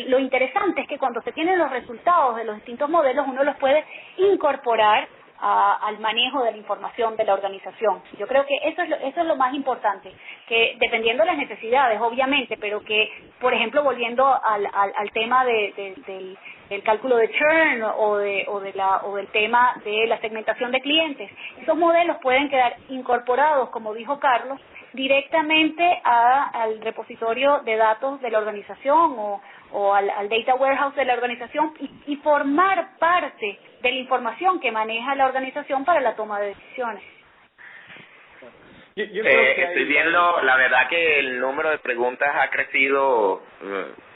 lo interesante es que cuando se tienen los resultados de los distintos modelos, uno los puede incorporar al manejo de la información de la organización. Yo creo que eso es lo más importante, que dependiendo de las necesidades, obviamente, pero que, por ejemplo, volviendo al tema del cálculo de churn o del tema de la segmentación de clientes, esos modelos pueden quedar incorporados, como dijo Carlos, directamente al repositorio de datos de la organización o al data warehouse de la organización y formar parte de la información que maneja la organización para la toma de decisiones. Yo creo que estoy viendo, la verdad que el número de preguntas ha crecido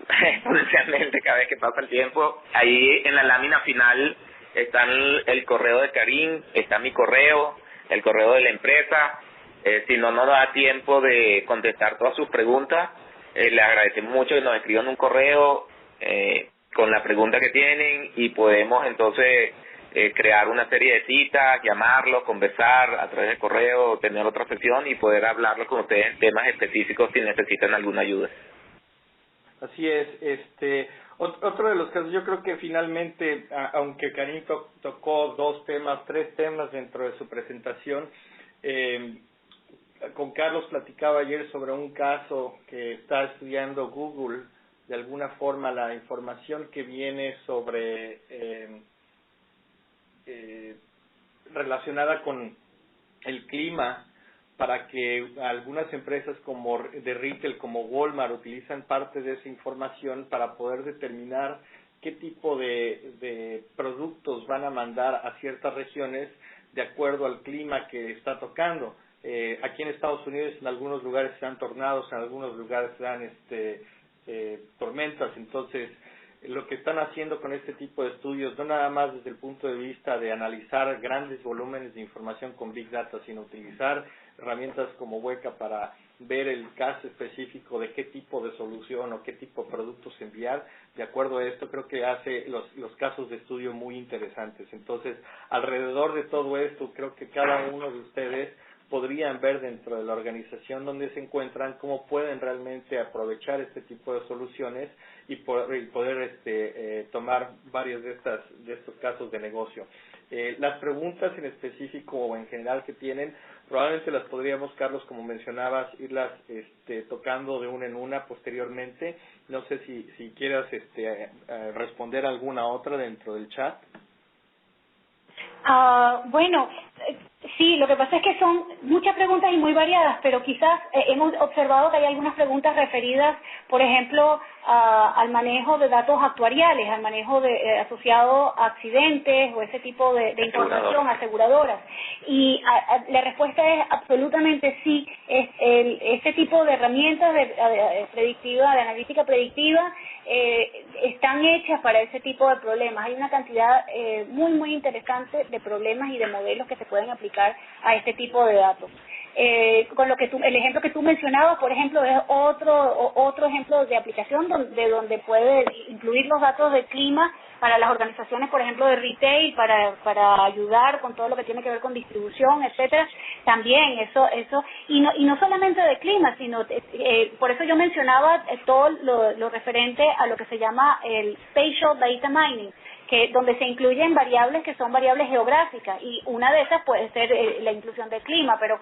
exponencialmente cada vez que pasa el tiempo. Ahí en la lámina final está el correo de Karin, está mi correo, el correo de la empresa. Si no nos da tiempo de contestar todas sus preguntas, le agradecemos mucho que nos escriban un correo con la pregunta que tienen y podemos entonces crear una serie de citas, llamarlos, conversar a través del correo, tener otra sesión y poder hablarlo con ustedes en temas específicos si necesitan alguna ayuda. Así es. Otro de los casos, yo creo que finalmente, aunque Karin tocó 3 temas dentro de su presentación, con Carlos platicaba ayer sobre un caso que está estudiando Google, de alguna forma la información que viene sobre relacionada con el clima, para que algunas empresas como de retail como Walmart utilizan parte de esa información para poder determinar qué tipo de productos van a mandar a ciertas regiones de acuerdo al clima que está tocando. Aquí en Estados Unidos en algunos lugares se dan tornados, en algunos lugares se dan tormentas. Entonces, lo que están haciendo con este tipo de estudios, no nada más desde el punto de vista de analizar grandes volúmenes de información con Big Data, sino utilizar herramientas como Weka para ver el caso específico de qué tipo de solución o qué tipo de productos enviar. De acuerdo a esto, creo que hace los casos de estudio muy interesantes. Entonces, alrededor de todo esto, creo que cada uno de ustedes podrían ver dentro de la organización donde se encuentran cómo pueden realmente aprovechar este tipo de soluciones y poder tomar varios de estos casos de negocio. Las preguntas en específico o en general que tienen, probablemente las podríamos, Carlos, como mencionabas, irlas tocando de una en una posteriormente. No sé si quieras responder alguna otra dentro del chat. Bueno, sí, lo que pasa es que son muchas preguntas y muy variadas, pero quizás hemos observado que hay algunas preguntas referidas, por ejemplo, al manejo de datos actuariales, al manejo asociado a accidentes o ese tipo de información, aseguradoras. Y la respuesta es absolutamente sí. este tipo de herramientas de predictiva, de analítica predictiva, están hechas para ese tipo de problemas. Hay una cantidad muy interesante de problemas y de modelos que se pueden aplicar a este tipo de datos. Con lo que el ejemplo que tú mencionabas, por ejemplo, es otro ejemplo de aplicación donde puede incluir los datos de clima para las organizaciones, por ejemplo, de retail, para ayudar con todo lo que tiene que ver con distribución, etcétera. También eso y no solamente de clima, sino por eso yo mencionaba todo lo referente a lo que se llama el spatial data mining, donde se incluyen variables que son variables geográficas, y una de esas puede ser la inclusión del clima, pero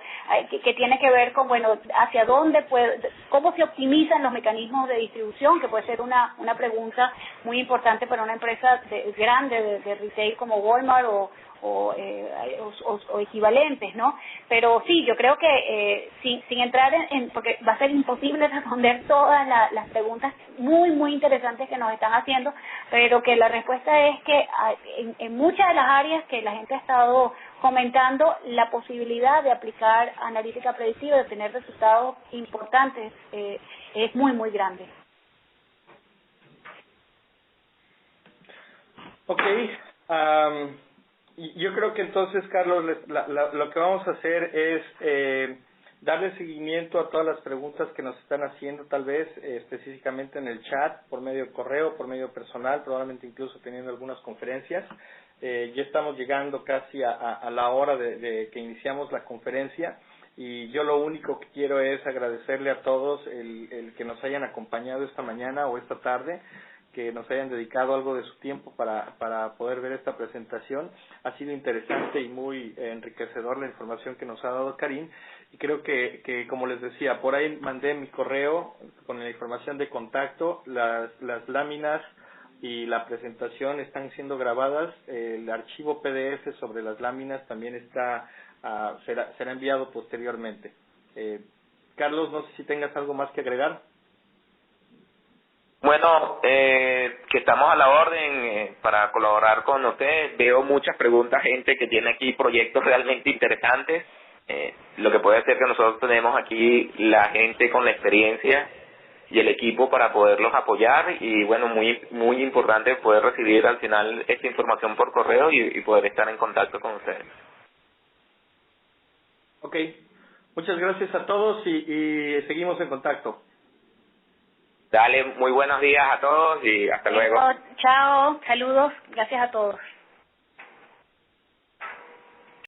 que tiene que ver con, bueno, hacia dónde cómo se optimizan los mecanismos de distribución, que puede ser una pregunta muy importante para una empresa grande de retail como Walmart o equivalentes, ¿no? Pero sí, yo creo que sin entrar porque va a ser imposible responder todas las preguntas muy interesantes que nos están haciendo, pero que la respuesta es que en muchas de las áreas que la gente ha estado comentando, la posibilidad de aplicar analítica predictiva, de obtener resultados importantes, es muy grande. Okay. Yo creo que entonces, Carlos, lo que vamos a hacer es darle seguimiento a todas las preguntas que nos están haciendo, tal vez específicamente en el chat, por medio de correo, por medio personal, probablemente incluso teniendo algunas conferencias. Ya estamos llegando casi a la hora de que iniciamos la conferencia, y yo lo único que quiero es agradecerle a todos el que nos hayan acompañado esta mañana o esta tarde, que nos hayan dedicado algo de su tiempo para poder ver esta presentación. Ha sido interesante y muy enriquecedor la información que nos ha dado Karin, y creo que como les decía, por ahí mandé mi correo con la información de contacto. Las láminas y la presentación están siendo grabadas. El archivo PDF sobre las láminas también será enviado posteriormente. Carlos, no sé si tengas algo más que agregar. Bueno, que estamos a la orden para colaborar con ustedes. Veo muchas preguntas, gente que tiene aquí proyectos realmente interesantes. Lo que puede ser que nosotros tenemos aquí la gente con la experiencia y el equipo para poderlos apoyar, y bueno, muy importante poder recibir al final esta información por correo y poder estar en contacto con ustedes. Ok, muchas gracias a todos y seguimos en contacto. Dale, muy buenos días a todos y hasta luego. Chao, saludos, gracias a todos.